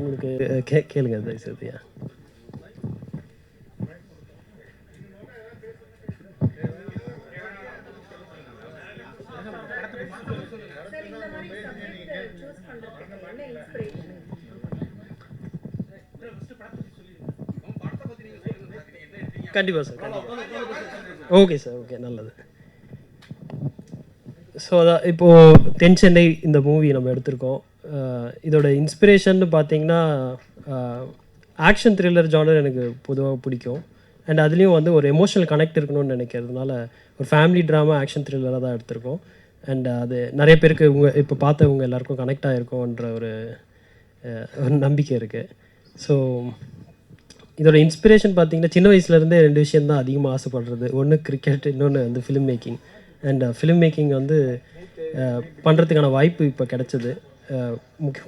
உங்களுக்கு கேளுங்க தயவுசெய்து. கண்டிப்பாக சார், கண்டிப்பாக. ஓகே சார், ஓகே, நல்லது. ஸோ அதான் இப்போது தென் சென்னை இந்த மூவி நம்ம எடுத்திருக்கோம். இதோட இன்ஸ்பிரேஷன்னு பார்த்தீங்கன்னா, ஆக்ஷன் த்ரில்லர் ஜானர் எனக்கு பொதுவாக பிடிக்கும். அண்ட் அதுலேயும் வந்து ஒரு எமோஷனல் கனெக்ட் இருக்கணும்னு நினைக்கிறதுனால ஒரு ஃபேமிலி ட்ராமா ஆக்ஷன் த்ரில்லராக தான் எடுத்திருக்கோம். அண்ட் அது நிறைய பேருக்கு இப்போ பார்த்தவங்க எல்லாருக்கும் கனெக்ட் ஆகிருக்கும்ன்ற ஒரு நம்பிக்கை இருக்குது. ஸோ இதோட இன்ஸ்பிரேஷன் பார்த்தீங்கன்னா, சின்ன வயசுலேருந்தே 2 விஷயம் தான் அதிகமாக ஆசைப்படுறது. ஒன்று கிரிக்கெட், இன்னொன்று வந்து film making. And film making வந்து பண்ணுறதுக்கான வாய்ப்பு இப்போ கிடச்சிது.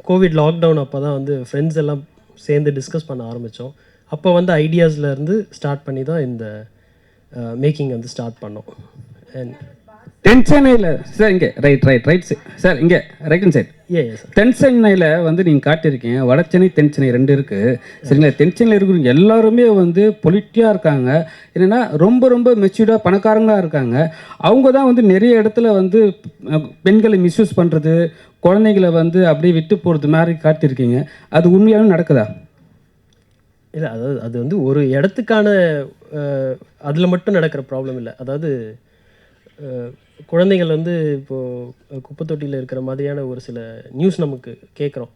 கோவிட் லாக்டவுன் அப்போ தான் வந்து ஃப்ரெண்ட்ஸ் எல்லாம் சேர்ந்து டிஸ்கஸ் பண்ண ஆரம்பித்தோம். அப்போ வந்து ஐடியாஸ்லேருந்து ஸ்டார்ட் பண்ணி தான் இந்த மேக்கிங் வந்து ஸ்டார்ட் பண்ணோம். அண்ட் தென் சென்னையில் சார் இங்கே ரைட் சார் இங்கே ரைட் சைட் சார் தென் சென்னையில் வந்து நீங்கள் காட்டியிருக்கீங்க. வட சென்னை தென் சென்னை 2 இருக்குது சரிங்களா. தென் சென்னையில் இருக்கிறவங்க எல்லாருமே வந்து பொலிட்டியாக இருக்காங்க. என்னென்னா ரொம்ப ரொம்ப மெச்சூர்டாக பணக்காரங்களாக இருக்காங்க. அவங்க தான் வந்து நிறைய இடத்துல வந்து பெண்களை மிஸ்யூஸ் பண்ணுறது, குழந்தைகளை வந்து அப்படியே விட்டு போகிறது மாதிரி காட்டியிருக்கீங்க. அது உண்மையாலும் நடக்குதா? இல்லை, அதாவது அது வந்து ஒரு இடத்துக்கான அதில் மட்டும் நடக்கிற ப்ராப்ளம் இல்லை. அதாவது குழந்தைகள் வந்து இப்போது குப்பை தொட்டியில் இருக்கிற மாதிரியான ஒரு சில நியூஸ் நமக்கு கேட்குறோம்.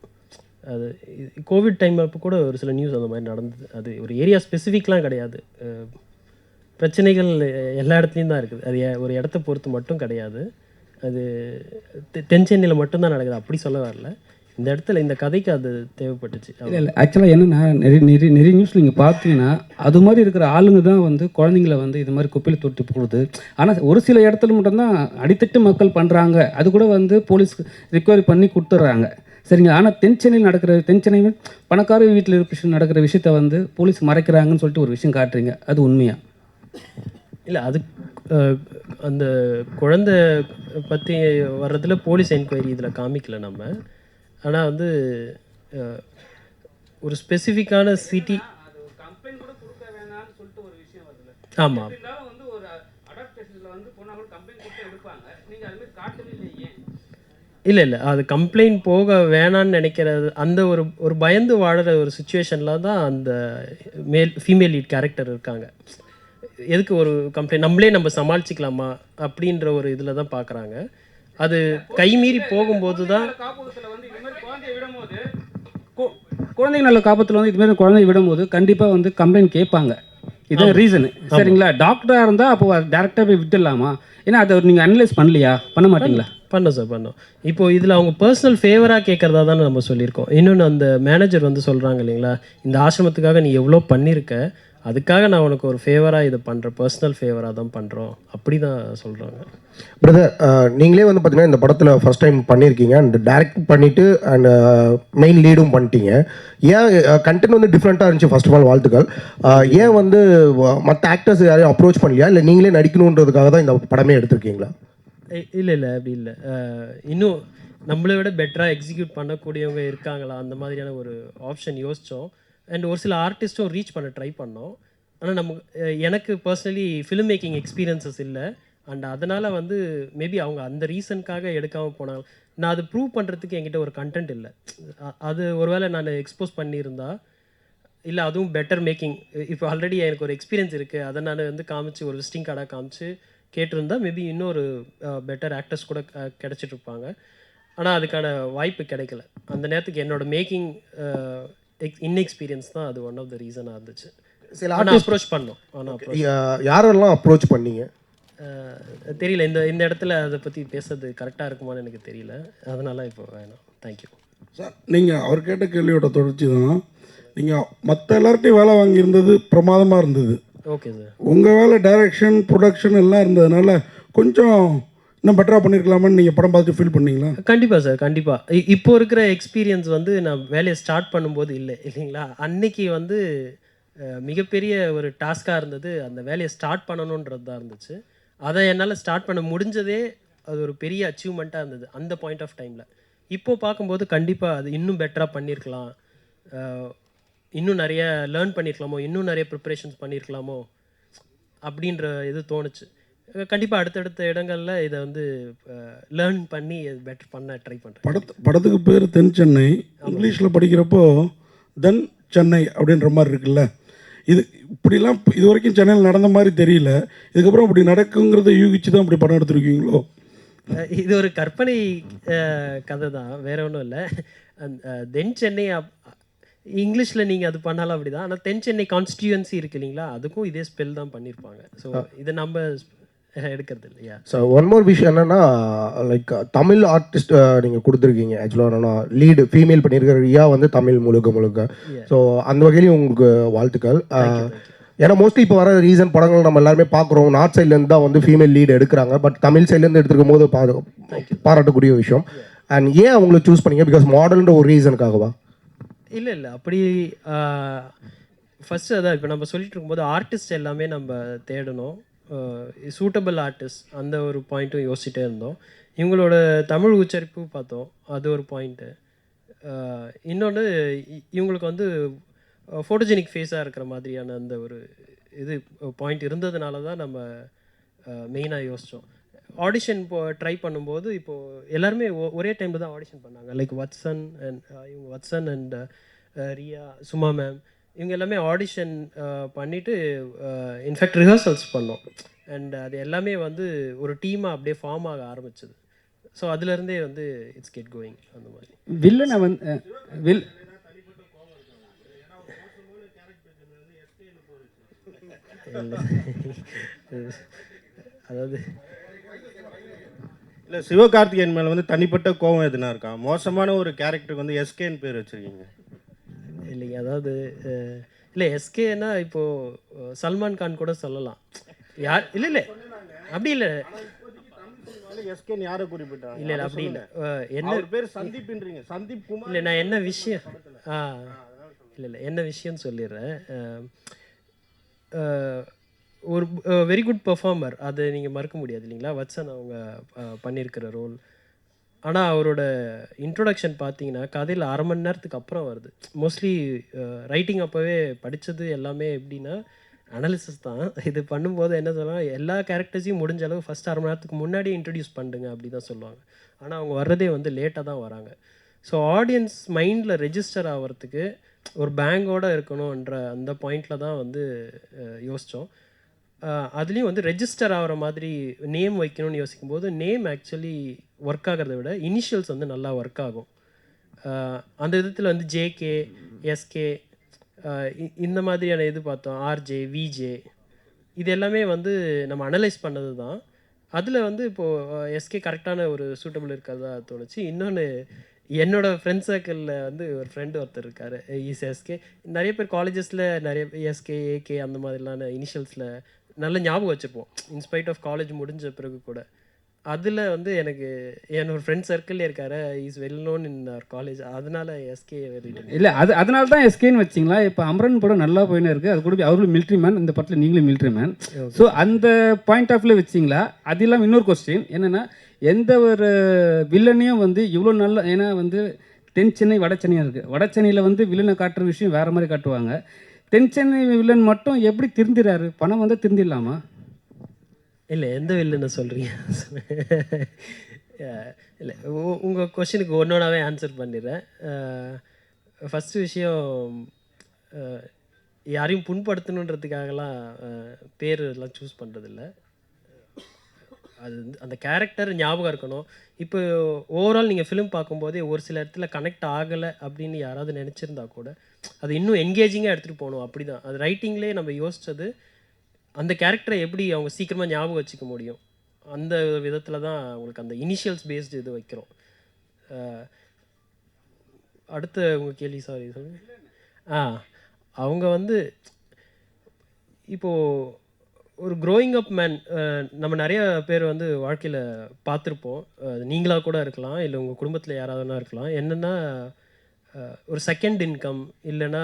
அது கோவிட் டைம் அப்போ கூட ஒரு சில நியூஸ் அந்த மாதிரி நடந்தது. அது ஒரு ஏரியா ஸ்பெசிஃபிக்லாம் கிடையாது. பிரச்சனைகள் எல்லா இடத்துலையும் தான் இருக்குது. அது ஒரு இடத்த பொறுத்து மட்டும் கிடையாது. அது தென் சென்னையில் மட்டும்தான் நடக்குது அப்படி சொல்ல வரல. இந்த இடத்துல இந்த கதைக்கு அது தேவைப்பட்டுச்சு. இல்லை ஆக்சுவலாக என்னென்னா நிறைய நியூஸ் நீங்கள் பார்த்தீங்கன்னா அது மாதிரி இருக்கிற ஆளுங்க தான் வந்து குழந்தைங்கள வந்து இது மாதிரி குப்பையில் தொட்டி போடுது. ஆனால் ஒரு சில இடத்துல மட்டும்தான் அடித்தட்டு மக்கள் பண்ணுறாங்க. அது கூட வந்து போலீஸ் ரிக்வயரி பண்ணி கொடுத்துட்றாங்க சரிங்களா. ஆனால் தென் சென்னை பணக்கார வீட்டில் நடக்கிற விஷயத்த வந்து போலீஸ் மறைக்கிறாங்கன்னு சொல்லிட்டு ஒரு விஷயம் காட்டுறீங்க. அது உண்மையா? இல்லை, அது அந்த குழந்தை பற்றி வர்றதுல போலீஸ் என்கொயரி இதில் காமிக்கல நம்ம. ஆனால் வந்து ஒரு ஸ்பெசிஃபிக்கான சிட்டி ஆமாம். இல்லை அது கம்ப்ளைண்ட் போக வேணான்னு நினைக்கிறது, அந்த ஒரு பயந்து வாழற ஒரு சுச்சுவேஷனில் தான் அந்த ஃபீமேல் லீட் கேரக்டர் இருக்காங்க. எதுக்கு ஒரு கம்ப்ளைண்ட், நம்ம சமாளிச்சிக்கலாமா அப்படின்ற ஒரு இதில் தான் பார்க்குறாங்க. அது கைமீறி போகும்போது தான் குழந்தைங்க நல்ல காப்பத்தில் வந்து இதுமாரி குழந்தை விடும்போது கண்டிப்பாக வந்து கம்ப்ளைண்ட் கேட்பாங்க. இதுதான் ரீசனு சரிங்களா. டாக்டராக இருந்தால் அப்போ டேரெக்டாக போய் விட்டுடலாமா? ஏன்னா அதை நீங்கள் அனலைஸ் பண்ண மாட்டீங்களா? பண்ணோம் சார், பண்ணோம். இப்போது இதில் அவங்க பர்சனல் ஃபேவராக கேட்குறதா தானே நம்ம சொல்லியிருக்கோம். இன்னொன்று அந்த மேனேஜர் வந்து சொல்கிறாங்க இல்லைங்களா, இந்த ஆசிரமத்துக்காக நீ எவ்வளோ பண்ணியிருக்க, அதுக்காக நான் உனக்கு ஒரு ஃபேவராக இதை பண்ணுறேன், பர்சனல் ஃபேவராக தான் பண்ணுறோம், அப்படி தான் சொல்கிறாங்க. பிரதர், நீங்களே வந்து பார்த்தீங்கன்னா இந்த படத்தில் ஃபஸ்ட் டைம் பண்ணியிருக்கீங்க அண்ட் டைரக்ட் பண்ணிவிட்டு அண்ட் மெயின் லீடும் பண்ணிட்டீங்க. ஏன் கண்டென்ட் வந்து டிஃப்ரெண்ட்டாக இருந்துச்சு? ஃபர்ஸ்ட் ஆஃப் ஆல் வாழ்த்துக்கள். ஏன் வந்து மற்ற ஆக்டர்ஸ் யாரையும் அப்ரோச் பண்ணலையா, இல்லை நீங்களே நடிக்கணுன்றதுக்காக தான் இந்த படமே எடுத்திருக்கீங்களா? இல்லை அப்படி இல்லை. இன்னும் நம்மளை விட பெட்டராக எக்ஸிக்யூட் பண்ணக்கூடியவங்க இருக்காங்களா, அந்த மாதிரியான ஒரு ஆப்ஷன் யோசித்தோம். அண்ட் ஒரு சில ஆர்டிஸ்ட்டும் ரீச் பண்ண ட்ரை பண்ணோம். ஆனால் எனக்கு பர்சனலி ஃபிலிம் மேக்கிங் எக்ஸ்பீரியன்ஸஸ் இல்லை. அண்ட் அதனால் வந்து மேபி அவங்க அந்த ரீசனுக்காக எடுக்காமல் போனாங்க. நான் அது ப்ரூவ் பண்ணுறதுக்கு என்கிட்ட ஒரு கண்டென்ட் இல்லை. அது ஒருவேளை நான் எக்ஸ்போஸ் பண்ணியிருந்தா, இல்லை அதுவும் பெட்டர் மேக்கிங், இப்போ ஆல்ரெடி எனக்கு ஒரு எக்ஸ்பீரியன்ஸ் இருக்குது, அதை நான் வந்து காமிச்சு ஒரு விசிட்டிங் கார்டாக காமிச்சு கேட்டிருந்தா மேபி இன்னொரு பெட்டர் ஆக்டர்ஸ் கூட கிடச்சிட்ருப்பாங்க. ஆனால் அதுக்கான வாய்ப்பு கிடைக்கல. அந்த நேரத்துக்கு என்னோடய மேக்கிங் இன்எக்ஸ்பீரியன்ஸ் தான் அது ஒன் ஆஃப் த ரீசனாக இருந்துச்சு. சில அப்ரோச் பண்ணோம். ஆனால் யாரெல்லாம் அப்ரோச் பண்ணீங்க தெரியல. இந்த இடத்துல அதை பற்றி பேசுறது கரெக்டாக இருக்குமான்னு எனக்கு தெரியல. அதனால இப்போ வேணாம். Thank you sir. நீங்கள் அவர் கேட்ட கேள்வியோட தொடர்ச்சி தான். நீங்கள் மற்ற எல்லார்ட்டையும் வேலை வாங்கியிருந்தது பிரமாதமாக இருந்தது. Okay sir. உங்கள் வேலை டைரக்ஷன், ப்ரொடக்ஷன் எல்லாம் இருந்ததுனால கொஞ்சம் இன்னும் பெட்டராக பண்ணியிருக்கலாமான்னு நீங்கள் படம் பார்த்துட்டு ஃபீல் பண்ணீங்களா? கண்டிப்பாக சார், கண்டிப்பாக. இப்போ இருக்கிற எக்ஸ்பீரியன்ஸ் வந்து நான் வேலையை ஸ்டார்ட் பண்ணும்போது இல்லைங்களா? அன்னைக்கு வந்து மிகப்பெரிய ஒரு டாஸ்காக இருந்தது, அந்த வேலையை ஸ்டார்ட் பண்ணணுன்றது தான் இருந்துச்சு. அதை என்னால் ஸ்டார்ட் பண்ண முடிஞ்சதே அது ஒரு பெரிய அச்சீவ்மெண்ட்டாக இருந்தது அந்த பாயிண்ட் ஆஃப் டைமில். இப்போது பார்க்கும்போது கண்டிப்பாக அது இன்னும் பெட்டராக பண்ணியிருக்கலாம், இன்னும் நிறைய லேர்ன் பண்ணியிருக்கலாமோ, இன்னும் நிறைய ப்ரிப்பரேஷன்ஸ் பண்ணியிருக்கலாமோ அப்படின்ற இது தோணுச்சு. கண்டிப்பாக அடுத்தடுத்த இடங்களில் இதை வந்து லேர்ன் பண்ணி பெட்டர் பண்ண ட்ரை பண்ணுறேன். படத்துக்கு பேர் தென் சென்னை, இங்கிலீஷில் படிக்கிறப்போ தென் சென்னை அப்படின்ற மாதிரி இருக்குல்ல. இப்படிலாம் இது வரைக்கும் சென்னையில் நடந்த மாதிரி தெரியல. இதுக்கப்புறம் இப்படி நடக்குங்கிறத யூகிச்சு தான் இப்படி படம் எடுத்துருக்கீங்களோ? இது ஒரு கற்பனை கதை தான், வேற ஒன்றும் இல்லை. தென் சென்னை இங்கிலீஷில் நீங்கள் அது பண்ணாலும் அப்படி தான். ஆனால் தென் சென்னை கான்ஸ்டியூன்சி இருக்கு இல்லைங்களா, அதுக்கும் இதே ஸ்பெல் தான் பண்ணியிருப்பாங்க. ஸோ இதை நம்ம எடுக்கிறது இல்லையா. ஸோ ஒன் மோர் விஷயம் என்னென்னா, லைக் தமிழ் ஆர்டிஸ்ட் நீங்கள் கொடுத்துருக்கீங்க. ஆக்சுவலாக என்னென்னா லீடு ஃபீமேல் பண்ணியிருக்கிற ரியா வந்து தமிழ் முழுக்க. ஸோ அந்த வகையிலையும் உங்களுக்கு வாழ்த்துக்கள். ஏன்னா மோஸ்ட்லி இப்போ வர ரீசன் படங்கள் நம்ம எல்லாருமே பார்க்குறோம், நார்த் சைட்லேருந்து தான் வந்து ஃபீமேல் லீடு எடுக்கிறாங்க. பட் தமிழ் சைட்லேருந்து எடுத்துருக்கும் போது பாராட்டக்கூடிய விஷயம். அண்ட் ஏன் அவங்களை சூஸ் பண்ணீங்க? பிகாஸ் மாடல்ன்ற ஒரு ரீசனுக்காகவா? இல்லை அப்படி ஃபஸ்ட்டு அதான் இப்போ நம்ம சொல்லிட்டு இருக்கும்போது ஆர்டிஸ்ட் எல்லாமே நம்ம தேடணும், சூட்டபிள் ஆர்டிஸ்ட், அந்த ஒரு பாயிண்ட்டும் யோசிச்சுட்டே இருந்தோம். இவங்களோட தமிழ் உச்சரிப்பு பார்த்தோம், அது ஒரு பாயிண்ட்டு. இன்னொன்று இவங்களுக்கு வந்து ஃபோட்டோஜெனிக் ஃபேஸாக இருக்கிற மாதிரியான அந்த ஒரு இது பாயிண்ட் இருந்ததுனால தான் நம்ம மெயினாக யோசித்தோம். ஆடிஷன் ட்ரை பண்ணும்போது இப்போது எல்லாருமே ஒரே டைமில் தான் ஆடிஷன் பண்ணாங்க. Like Vatsan and Riya, Suma ma'am, இவங்க எல்லாமே ஆடிஷன் பண்ணிவிட்டு இன்ஃபேக்ட் ரிஹர்சல்ஸ் பண்ணோம். அண்ட் அது எல்லாமே வந்து ஒரு டீமாக அப்படியே ஃபார்ம் ஆக ஆரம்பிச்சது. ஸோ அதுலேருந்தே வந்து இட்ஸ் கெட் கோயிங் அந்த மாதிரி. வில்லனை வந்து அதாவது இல்லை, சிவகார்த்திகேயன் மேலே வந்து தனிப்பட்ட கோவம் எதுனா இருக்கா? மோசமான ஒரு கேரக்டருக்கு வந்து எஸ்கேன்னு பேர் வச்சுருக்கீங்க. இல்லைங்க, அதாவது இல்லை எஸ்கேன்னா இப்போது சல்மான் கான் கூட சொல்லலாம். யார் இல்லை அப்படி இல்லை எஸ்கேன்னு யாரை குறிப்பிட்டா? இல்லை அப்படி இல்லை. என்ன பேர் சந்தீப்ன்றீங்க, சந்தீப் குமார். இல்லை நான் என்ன விஷயம் இல்லை என்ன விஷயம்னு சொல்லிடுறேன். ஒரு வெரி குட் பெர்ஃபார்மர், அதை நீங்கள் மறக்க முடியாது இல்லைங்களா. வத்சன் அவங்க பண்ணியிருக்கிற ரோல். ஆனால் அவரோட இன்ட்ரொடக்ஷன் பார்த்தீங்கன்னா கதையில் 1/2 மணி நேரத்துக்கு அப்புறம் வருது. மோஸ்ட்லி ரைட்டிங் அப்போவே படித்தது எல்லாமே எப்படின்னா அனாலிசிஸ் தான். இது பண்ணும்போது என்ன சொல்லலாம், எல்லா கேரக்டர்ஸையும் முடிஞ்ச அளவு ஃபஸ்ட் 1/2 மணி நேரத்துக்கு முன்னாடி இன்ட்ரடியூஸ் பண்ணுங்க அப்படி தான் சொல்லுவாங்க. ஆனால் அவங்க வர்றதே வந்து லேட்டாக தான் வராங்க. ஸோ ஆடியன்ஸ் மைண்டில் ரெஜிஸ்டர் ஆகிறதுக்கு ஒரு பேங்கோடு இருக்கணுன்ற அந்த பாயிண்டில் தான் வந்து யோசித்தோம். அதுலேயும் வந்து ரெஜிஸ்டர் ஆகிற மாதிரி நேம் வைக்கணும்னு யோசிக்கும்போது நேம் ஆக்சுவலி ஒர்க் ஆகிறத விட இனிஷியல்ஸ் வந்து நல்லா ஒர்க் ஆகும். அந்த விதத்தில் வந்து ஜேகே, எஸ்கே, இந்த மாதிரியான இது பார்த்தோம். ஆர்ஜே, விஜே, இது எல்லாமே வந்து நம்ம அனலைஸ் பண்ணது தான். அதில் வந்து இப்போது எஸ்கே கரெக்டான ஒரு சூட்டபிள் இருக்கிறதா தோணுச்சு. இன்னொன்று என்னோடய ஃப்ரெண்ட் சர்க்கிளில் வந்து ஒரு ஃப்ரெண்டு ஒருத்தர் இருக்கார், இஸ் எஸ்கே. நிறைய பேர் காலேஜஸில் நிறைய எஸ்கே, ஏகே அந்த மாதிரிலான இனிஷியல்ஸில் நல்ல ஞாபகம் வச்சுப்போம், இன்ஸ்பைட் ஆஃப் காலேஜ் முடிஞ்ச பிறகு கூட. அதில் வந்து எனக்கு என்னோட ஃப்ரெண்ட் சர்க்கிள்லே இருக்கார், இஸ் வெல் நோன் இன் அவர் காலேஜ், அதனால எஸ்கே இல்லை. அதனால தான் எஸ்கேன்னு வச்சிங்களா? இப்போ அமரன் படம் நல்லா போயின்னு இருக்குது, அது கூட அவர்களும் மிலிட்ரி மேன், இந்த படத்தில் நீங்களும் மிலிட்ரி மேன். ஸோ அந்த பாயிண்ட் ஆஃப் வியூ வச்சிங்களா? அது இல்லாமல் இன்னொரு கொஸ்டின் என்னென்னா, எந்த ஒரு வில்லனையும் வந்து இவ்வளோ நல்ல, ஏன்னா வந்து தென் சென்னை வட சென்னையாக இருக்குது. வட சென்னையில் வந்து வில்லனை காட்டுற விஷயம் வேறு மாதிரி காட்டுவாங்க. தென் சென்னை வில்லன் மட்டும் எப்படி திருந்திறாரு? பணம் வந்து திருந்திடலாமா? இல்லை, எந்த வில்லுன்னு சொல்கிறீங்க? இல்லை, உங்கள் கொஷினுக்கு ஒன்றோடாவே ஆன்சர் பண்ணிடுறேன். ஃபஸ்ட்டு விஷயம், யாரையும் புண்படுத்தணுன்றதுக்காகலாம் பேர் எல்லாம் சூஸ் பண்ணுறதில்ல. அது அந்த கேரக்டர் ஞாபகம் இருக்கணும். இப்போ ஓவரால் நீங்கள் ஃபிலிம் பார்க்கும்போதே ஒரு சில இடத்துல கனெக்ட் ஆகலை அப்படின்னு யாராவது நினச்சிருந்தா கூட அது இன்னும் என்கேஜிங்காக எடுத்துகிட்டு போகணும். அப்படி தான் அது ரைட்டிங்லேயே நம்ம யோசித்தது, அந்த கேரக்டரை எப்படி அவங்க சீக்கிரமாக ஞாபகம் வச்சுக்க முடியும், அந்த விதத்தில் தான் அவங்களுக்கு அந்த இனிஷியல்ஸ் பேஸ்டு இது வைக்கிறோம். அடுத்த உங்கள் கேள்வி, சாரி சொல்லுங்கள். அவங்க வந்து இப்போது ஒரு க்ரோயிங் அப் மேன் நம்ம நிறைய பேர் வந்து வாழ்க்கையில் பார்த்துருப்போம். நீங்களாக கூட இருக்கலாம், இல்லை உங்கள் குடும்பத்தில் யாராவதுனா இருக்கலாம். என்னென்னா ஒரு செகண்ட் இன்கம் இல்லைன்னா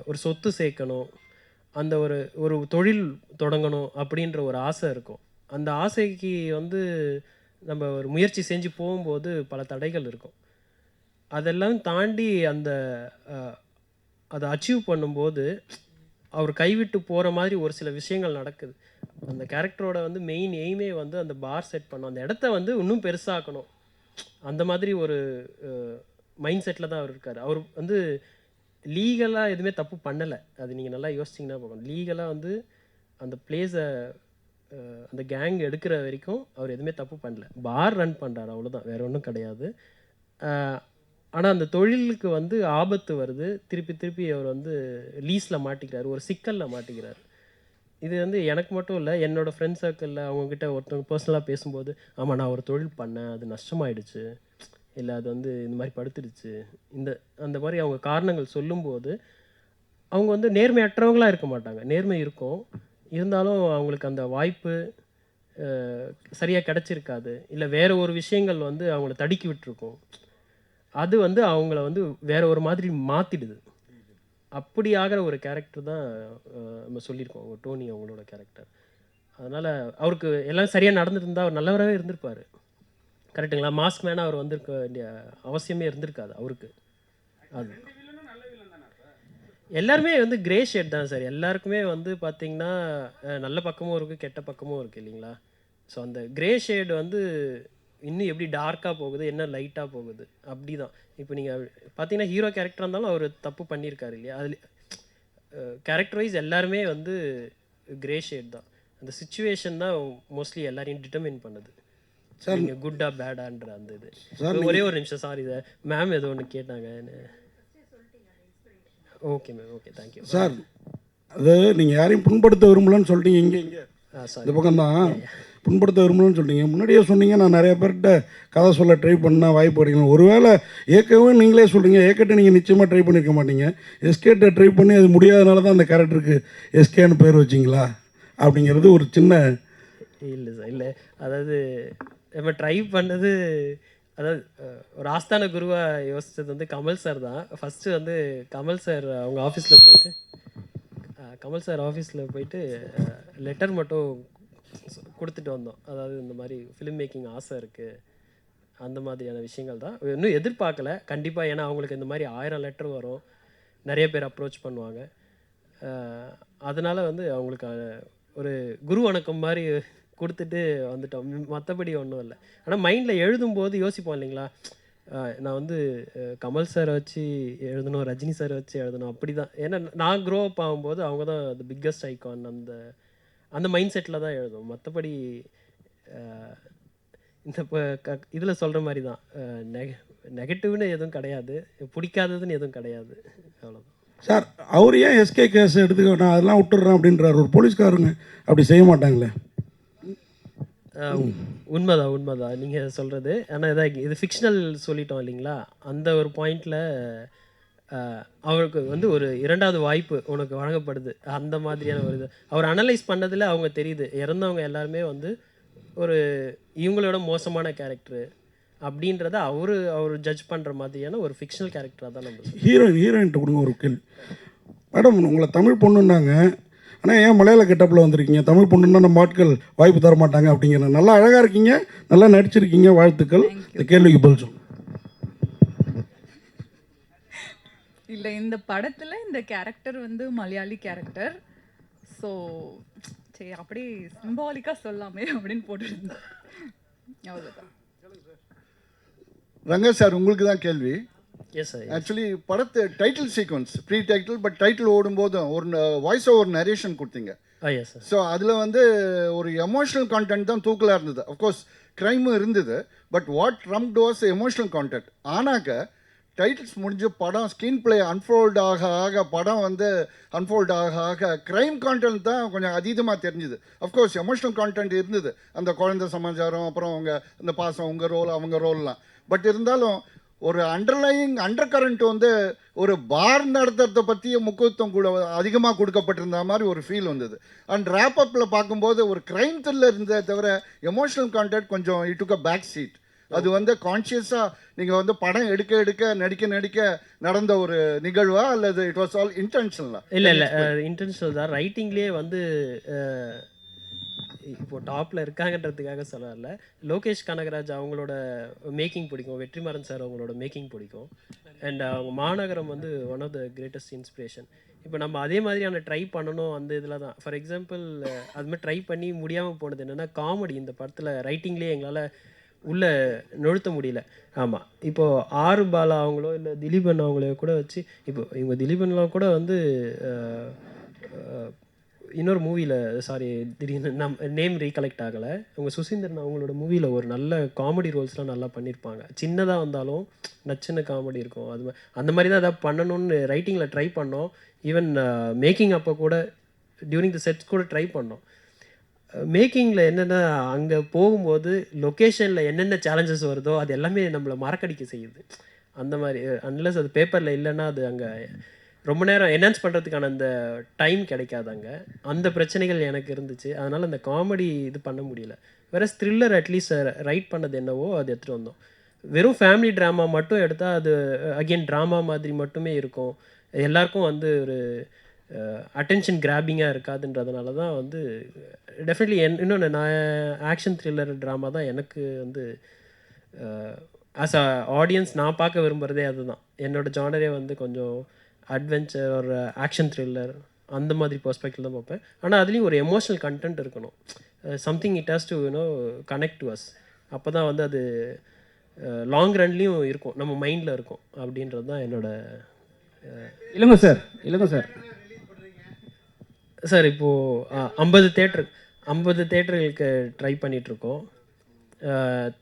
ஒரு சொத்து சேர்க்கணும், அந்த ஒரு ஒரு தொழில் தொடங்கணும் அப்படின்ற ஒரு ஆசை இருக்கும். அந்த ஆசைக்கு வந்து நம்ம ஒரு முயற்சி செஞ்சு போகும்போது பல தடைகள் இருக்கும். அதெல்லாம் தாண்டி அந்த அதை அச்சீவ் பண்ணும்போது அவர் கைவிட்டு போகிற மாதிரி ஒரு சில விஷயங்கள் நடக்குது. அந்த கேரக்டரோட வந்து மெயின் எய்மே வந்து அந்த பார் செட் பண்ணணும், அந்த இடத்த வந்து இன்னும் பெருசாக்கணும். அந்த மாதிரி ஒரு மைண்ட் செட்டில் தான் அவர் இருக்கார். அவர் வந்து லீகலாக எதுவுமே தப்பு பண்ணலை. அது நீங்கள் நல்லா யோசிச்சிங்கன்னா போகணும். லீகலாக வந்து அந்த பிளேஸை அந்த கேங் எடுக்கிற வரைக்கும் அவர் எதுவுமே தப்பு பண்ணல. பார் ரன் பண்ணுறாரு, அவ்வளோதான், வேறு ஒன்றும் கிடையாது. ஆனால் அந்த தொழிலுக்கு வந்து ஆபத்து வருது. திருப்பி திருப்பி அவர் வந்து லீஸில் மாட்டிக்கிறார், ஒரு சிக்கலில் மாட்டிக்கிறார். இது வந்து எனக்கு மட்டும் இல்லை, என்னோடய ஃப்ரெண்ட்ஸ் சர்க்கிளில் அவங்கக்கிட்ட ஒருத்தவங்க பர்சனலாக பேசும்போது, ஆமாம் நான் ஒரு தொழில் பண்ணேன், அது நஷ்டமாயிடுச்சு, இல்லை அது வந்து இந்த மாதிரி படுத்துடுச்சு, அந்த மாதிரி அவங்க காரணங்கள் சொல்லும்போது அவங்க வந்து நேர்மையற்றவங்களாக இருக்க மாட்டாங்க. நேர்மை இருக்கும், இருந்தாலும் அவங்களுக்கு அந்த வாய்ப்பு சரியாக கிடச்சிருக்காது, இல்லை வேறு ஒரு விஷயங்கள் வந்து அவங்கள தடுக்கி விட்டுருக்கும். அது வந்து அவங்கள வந்து வேற ஒரு மாதிரி மாற்றிடுது. அப்படி ஆகிற ஒரு கேரக்டர் தான் நம்ம சொல்லியிருக்கோம், டோனி அவங்களோட கேரக்டர். அதனால் அவருக்கு எல்லாம் சரியாக நடந்துருந்தால் அவர் நல்லவராகவே இருந்திருப்பார். கரெக்டுங்களா? மாஸ்க் மேனாக அவர் வந்திருக்க வேண்டிய அவசியமே இருந்திருக்காது அவருக்கு. அது எல்லாருமே வந்து கிரே ஷேட் தான் சார். எல்லாருக்குமே வந்து பார்த்திங்கன்னா நல்ல பக்கமும் இருக்குது, கெட்ட பக்கமும் இருக்குது இல்லைங்களா? ஸோ அந்த கிரே ஷேடு வந்து இன்னும் எப்படி டார்க்காக போகுது, என்ன லைட்டாக போகுது, அப்படி தான். இப்போ நீங்கள் பார்த்தீங்கன்னா ஹீரோ கேரக்டராக இருந்தாலும் அவர் தப்பு பண்ணியிருக்காரு இல்லையா? அதில் கேரக்டர் வைஸ் எல்லாருமே வந்து கிரே ஷேட் தான். அந்த சுச்சுவேஷன் தான் மோஸ்ட்லி எல்லாரையும் டிட்டர்மின் பண்ணுது, சார் நீங்கள் குட்டா பேடான்ற அந்த இது. ஒரே ஒரு நிமிஷம், சாரி சார், மேம் ஏதோ ஒன்று கேட்டாங்க. Okay ma'am, okay, thank you sir. அது நீங்கள் யாரையும் புண்படுத்த விரும்பலன்னு சொல்லிட்டீங்க. இங்கே இந்த பக்கம் தான் புண்படுத்த விரும்பலன்னு சொல்லிட்டீங்க. முன்னாடியே சொன்னீங்க நான் நிறைய பேர்கிட்ட கதை சொல்ல ட்ரை பண்ணால் வாய்ப்பு கிடைக்கணும். ஒருவேளை ஏற்கனவே நீங்களே சொல்கிறீங்க, ஏற்கனவே நீங்கள் நிச்சயமாக ட்ரை பண்ணியிருக்க மாட்டீங்க. எஸ்கேட்டை ட்ரை பண்ணி அது முடியாதனால தான் அந்த கேரக்டருக்கு எஸ்கேன்னு பேர் வச்சிங்களா அப்படிங்கிறது ஒரு சின்ன. இல்லை சார், இல்லை, அதாவது நம்ம ட்ரை பண்ணது, அதாவது ஒரு ஆஸ்தான குருவாக யோசித்தது வந்து கமல் சார் தான். ஃபஸ்ட்டு வந்து கமல் சார் அவங்க ஆஃபீஸில் போயிட்டு லெட்டர் மட்டும் கொடுத்துட்டு வந்தோம். அதாவது இந்த மாதிரி ஃபிலிம் மேக்கிங் ஆசை இருக்குது, அந்த மாதிரியான விஷயங்கள் தான். இன்னும் எதிர்பார்க்கல கண்டிப்பாக, ஏன்னா அவங்களுக்கு இந்த மாதிரி 1000 லெட்டர் வரும், நிறைய பேர் அப்ரோச் பண்ணுவாங்க. அதனால் வந்து அவங்களுக்கு ஒரு குரு வணக்கம் மாதிரி கொடுத்துட்டு வந்துட்டோம், மற்றபடி ஒன்றும் இல்லை. ஆனால் மைண்டில் எழுதும்போது யோசிப்போம் இல்லைங்களா, நான் வந்து கமல் சாரை வச்சு எழுதணும், ரஜினி சாரை வச்சு எழுதணும், அப்படி தான். ஏன்னா நான் க்ரோ அப் ஆகும்போது அவங்க தான் த பிக்கஸ்ட் ஐகான். அந்த மைண்ட் செட்டில் தான் எழுதும். மற்றபடி இந்த இதில் சொல்கிற மாதிரி தான், நெகட்டிவ்னு எதுவும் கிடையாது, பிடிக்காததுன்னு எதுவும் கிடையாது, அவ்வளோதான். சார், அவர் ஏன் எஸ்கே கேஸ் எடுத்துக்க நான் அதெல்லாம் விட்டுடுறேன் அப்படின்றார். ஒரு போலீஸ்காரங்க அப்படி செய்ய மாட்டாங்களே? உண்மைதான் நீங்கள் சொல்கிறது. ஆனால் இது ஃபிக்ஷனல் சொல்லிட்டோம் இல்லைங்களா, அந்த ஒரு பாயிண்டில் அவருக்கு வந்து ஒரு 2வது வாய்ப்பு உனக்கு வழங்கப்படுது, அந்த மாதிரியான ஒரு இது அவர் அனலைஸ் பண்ணதில் அவங்க தெரியுது. இறந்தவங்க எல்லாருமே வந்து ஒரு இவங்களோட மோசமான கேரக்டரு அப்படின்றத அவர் ஜட்ஜ் பண்ணுற மாதிரியான ஒரு ஃபிக்ஷனல் கேரக்டராக தான் நம்ம. ஹீரோயின்ட்டு கொடுங்க ஒரு கேள்வி. மேடம், உங்களை தமிழ் பொண்ணுன்னாங்க, ஆனால் ஏன் மலையாள கெட்டப்பில் வந்திருக்கீங்க? தமிழ் பொண்ணுன்னா நம்ம ஆட்கள் வாய்ப்பு தர மாட்டாங்க அப்படிங்கிற. நல்லா அழகாக இருக்கீங்க, நல்லா நடிச்சிருக்கீங்க, வாழ்த்துக்கள். இந்த கேள்விக்கு பதில் சொல்லுங்கள். இல்லை, இந்த படத்தில் இந்த கேரக்டர் வந்து மலையாளி கேரக்டர். ஸோ சரி, அப்படி சிம்பாலிக்காக சொல்லாமே அப்படின்னு போட்டுருந்தேன், அவ்வளோதான். ரங்கா சார், உங்களுக்கு தான் கேள்வி. Yes sir. ஆக்சுவலி படத்து title sequence pre title, but title ஓடும்போதும் ஒரு வாய்ஸ் ஓவர் நரேஷன் கொடுத்தீங்க. Yes sir. ஸோ அதில் வந்து ஒரு எமோஷ்னல் கான்டென்ட் தான் தூக்கலாக இருந்தது. அஃப்கோர்ஸ் க்ரைமும் இருந்தது, but what remained was emotional content. ஆனாக்க டைட்டில்ஸ் முடிஞ்சு படம் ஸ்க்ரீன் பிளே அன்ஃபோல்ட் ஆக படம் வந்து அன்ஃபோல்ட் ஆக க்ரைம் கான்டென்ட் தான் கொஞ்சம் அதீதமாக தெரிஞ்சுது. அஃப்கோர்ஸ் எமோஷ்னல் கான்டென்ட் இருந்தது, அந்த குழந்தை சமாச்சாரம், அப்புறம் அவங்க இந்த பாசம், உங்கள் ரோல் அவங்க ரோல்லாம். பட் இருந்தாலும் ஒரு அண்டர்லையிங் அண்டர் கரண்ட் வந்து ஒரு பார் நடத்துறதை பற்றிய முக்கியத்துவம் கூட அதிகமாக கொடுக்கப்பட்டிருந்த மாதிரி ஒரு ஃபீல் வந்தது. அண்ட் ரேப்பப்பில் பார்க்கும்போது ஒரு க்ரைம் த்ரில்லர் இருந்ததை தவிர எமோஷனல் கான்டென்ட் கொஞ்சம் it took a back seat. அது வந்து கான்ஷியஸாக நீங்கள் வந்து படம் எடுக்க நடிக்க நடந்த ஒரு நிகழ்வா அல்லது இட் வாஸ் ஆல் இன்டென்ஷனலா? இல்லை இன்டென்ஷனல் தான். ரைட்டிங்லேயே வந்து இப்போ டாப்பில் இருக்காங்கன்றதுக்காக சொல்லல. லோகேஷ் கனகராஜ் அவங்களோட மேக்கிங் பிடிக்கும், வெற்றிமாறன் சார் அவங்களோட மேக்கிங் பிடிக்கும். அண்ட் அவங்க மாநகரம் வந்து one of the greatest inspiration. இப்போ நம்ம அதே மாதிரியான ட்ரை பண்ணணும் அந்த இதில் தான். ஃபார் எக்ஸாம்பிள் அதுமாதிரி ட்ரை பண்ணி முடியாமல் போனது என்னென்னா காமெடி. இந்த படத்தில் ரைட்டிங்லேயே எங்களால் உள்ளே நுழுத்த முடியல. ஆமாம், இப்போது ஆறு பாலா அவங்களோ இல்லை திலீபன் அவங்களோ கூட வச்சு, இப்போ இவங்க திலீபன்லாம் கூட வந்து இன்னொரு மூவியில், சாரி திடீர்னு நேம் ரீகலெக்ட் ஆகலை, அவங்க சுசீந்திரன் அவங்களோட மூவியில் ஒரு நல்ல காமெடி ரோல்ஸ்லாம் நல்லா பண்ணியிருப்பாங்க. சின்னதாக வந்தாலும் நச்சுன்னு காமெடி இருக்கும். அது அந்த மாதிரி தான் எதாவது பண்ணணும்னு ரைட்டிங்கில் ட்ரை பண்ணோம். ஈவன் மேக்கிங் அப்போ கூட டியூரிங் த செட்ஸ் கூட ட்ரை பண்ணோம். மேக்கிங்கில் என்னென்னா அங்கே போகும்போது லொக்கேஷனில் என்னென்ன சேலஞ்சஸ் வருதோ அது எல்லாமே நம்மளை மறக்கடிக்க செய்யுது. அந்த மாதிரி அன்லஸ் அது பேப்பரில் இல்லைன்னா அது அங்கே ரொம்ப நேரம் என்ஹான்ஸ் பண்ணுறதுக்கான அந்த டைம் கிடைக்காது. அங்கே அந்த பிரச்சனைகள் எனக்கு இருந்துச்சு. அதனால் அந்த காமெடி இது பண்ண முடியல. வேறு த்ரில்லர் அட்லீஸ்ட் ரைட் பண்ணது என்னவோ அது எடுத்துகிட்டு வந்தோம். வெறும் ஃபேமிலி ட்ராமா மட்டும் எடுத்தால் அது அகெயின் ட்ராமா மாதிரி மட்டுமே இருக்கும். எல்லாருக்கும் வந்து ஒரு அட்டென்ஷன் கிராபிங்காக இருக்காதுன்றதுனால தான் வந்து டெஃபினெட்லி இன்னொன்று நான் ஆக்ஷன் த்ரில்லர் ட்ராமா தான் எனக்கு வந்து ஆஸ் அ ஆடியன்ஸ் நான் பார்க்க விரும்புகிறதே அதுதான். என்னோடய ஜானரே வந்து கொஞ்சம் அட்வென்ச்சர் ஒரு ஆக்ஷன் த்ரில்லர் அந்த மாதிரி பெர்ஸ்பெக்டிவ் தான் பார்ப்பேன். ஆனால் அதுலேயும் ஒரு எமோஷ்னல் கண்டென்ட் இருக்கணும். Something it has to connect to us. அப்போ தான் வந்து அது லாங் ரன்லேயும் இருக்கும், நம்ம மைண்டில் இருக்கும். அப்படின்றது தான் என்னோடய இல்லைங்க சார் சார் இப்போது 50 தேட்டர்களுக்கு ட்ரை பண்ணிகிட்ருக்கோம்.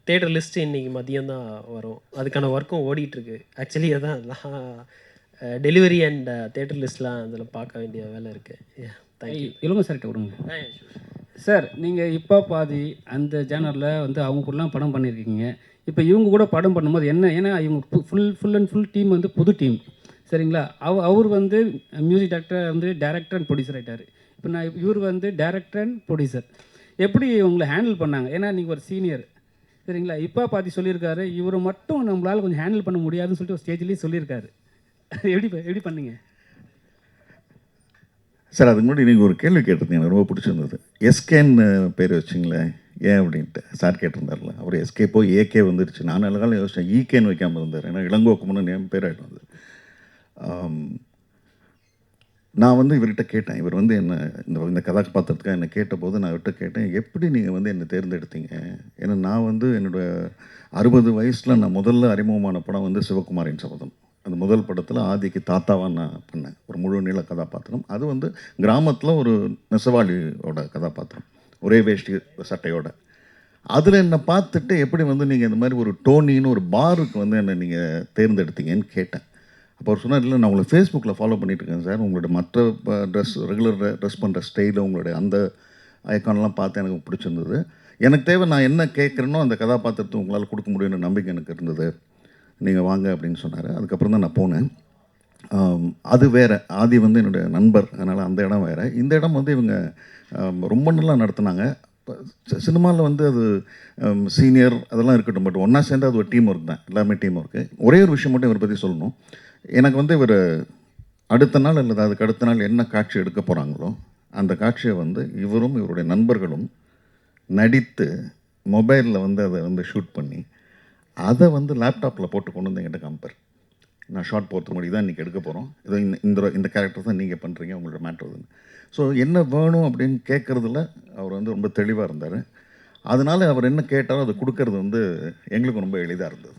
தேட்டர் லிஸ்ட்டு இன்றைக்கி மதியம் தான் வரும். அதுக்கான ஒர்க்கும் ஓடிட்டுருக்கு. ஆக்சுவலி அதான் டெலிவரி அண்ட் தேட்டர் லிஸ்ட்லாம் அதில் பார்க்க வேண்டிய வேலை இருக்குது. தேங்க்யூ. இல்லைங்க சார்கிட்ட விடுங்க சார். நீங்கள் இப்போ பாதி அந்த ஜேனரில் வந்து அவங்க கூடலாம் படம் பண்ணியிருக்கீங்க. இப்போ இவங்க கூட படம் பண்ணும்போது என்ன, ஏன்னா இவங்க ஃபுல் அண்ட் ஃபுல் டீம் வந்து புது டீம், சரிங்களா? அவர் வந்து மியூசிக் டைரக்டர் வந்து டைரக்டர் அண்ட் ப்ரொடியூசர் ஆகிட்டார். இப்போ இவர் வந்து டைரக்டர் அண்ட் ப்ரொடியூசர். எப்படி உங்களை ஹேண்டில் பண்ணாங்க? ஏன்னா நீங்கள் ஒரு சீனியர், சரிங்களா? இப்போ பார்த்து சொல்லியிருக்காரு, இவரை மட்டும் நம்மளால் கொஞ்சம் ஹேண்டில் பண்ண முடியாதுன்னு சொல்லிட்டு ஒரு ஸ்டேஜ்லேயே சொல்லியிருக்காரு. எப்படி பண்ணீங்க சார்? அதுக்கு முன்னாடி நீங்கள் ஒரு கேள்வி கேட்டிருந்தீங்க, எனக்கு ரொம்ப பிடிச்சிருந்தது. எஸ்கேன்னு பேர் வச்சிங்களே ஏன் அப்படின்ட்டு சார் கேட்டிருந்தார்ல. அவர் எஸ்கே போய் ஏகே வந்துருச்சு. நான் நல்ல காலம் யோசித்தேன் ஈகேன்னு வைக்காமல் இருந்தார். ஏன்னா இளங்கோக்கும்னு என் பேர் ஆகிட்டு வந்தது. நான் வந்து இவர்கிட்ட கேட்டேன். இவர் வந்து என்ன இந்த கதாபாத்திரத்துக்காக என்னை கேட்டபோது நான் இவர்கிட்ட கேட்டேன், எப்படி நீங்கள் வந்து என்னை தேர்ந்தெடுத்தீங்க? ஏன்னா நான் வந்து என்னோடய 60 வயசில் நான் முதல்ல அறிமுகமான படம் வந்து சிவகுமாரின் சபதம். அந்த முதல் படத்தில் ஆதிக்கு தாத்தாவாக நான் பண்ணேன், ஒரு முழு நீள கதாபாத்திரம். அது வந்து கிராமத்தில் ஒரு நெசவாளியோட கதாபாத்திரம், ஒரே வேஷ்டி சட்டையோட. அதில் என்னை பார்த்துட்டு எப்படி வந்து நீங்கள் இந்த மாதிரி ஒரு டோனின்னு ஒரு பாருக்கு வந்து என்னை நீங்கள் தேர்ந்தெடுத்தீங்கன்னு கேட்டேன். அப்போ அவர் சொன்னார், இல்லை நான் உங்களை ஃபேஸ்புக்கில் ஃபாலோ பண்ணிகிட்ருக்கேன் சார், உங்களோட மற்ற ரெகுலர் ட்ரெஸ் பண்ணுற ஸ்டைலு உங்களுடைய அந்த ஐக்கான்லாம் பார்த்து எனக்கு பிடிச்சிருந்தது. எனக்கு தேவை, நான் என்ன கேட்குறேனோ அந்த கதாபாத்திரத்தை உங்களால் கொடுக்க முடியும்னு நம்பிக்கை எனக்கு இருந்தது, நீங்கள் வாங்க அப்படின்னு சொன்னார். அதுக்கப்புறம் தான் நான் போனேன். அது வேறு, ஆதி வந்து என்னுடைய நண்பர், அதனால் அந்த இடம் வேறு. இந்த இடம் வந்து இவங்க ரொம்ப நல்லா நடத்துனாங்க. சினிமாவில் வந்து அது சீனியர் அதெல்லாம் இருக்கட்டும், பட் ஒன்றா சேர்ந்து அது ஒரு டீம் ஒர்க் தான், எல்லாருமே டீம் ஒர்க்கு. ஒரே ஒரு விஷயம் மட்டும் இவரை பற்றி சொல்லணும். எனக்கு வந்து இவர் அடுத்த நாள் அல்லது அதுக்கு அடுத்த நாள் என்ன காட்சி எடுக்க போகிறாங்களோ அந்த காட்சியை வந்து இவரும் இவருடைய நண்பர்களும் நடித்து மொபைலில் வந்து அதை வந்து ஷூட் பண்ணி அதை வந்து லேப்டாப்பில் போட்டு கொண்டு வந்து என்கிட்ட காமிப்பார். நான் ஷார்ட் போகிறதுக்கு முன்னாடி தான் இன்றைக்கி எடுக்க போகிறோம், இதோ இந்த கேரக்டர் தான் நீங்கள் பண்ணுறீங்க, உங்களோட மேட்ருன்னு. ஸோ என்ன வேணும் அப்படின்னு கேட்குறதுல அவர் வந்து ரொம்ப தெளிவாக இருந்தார். அதனால் அவர் என்ன கேட்டாரோ அதை கொடுக்கறது வந்து எங்களுக்கு ரொம்ப எளிதாக இருந்தது.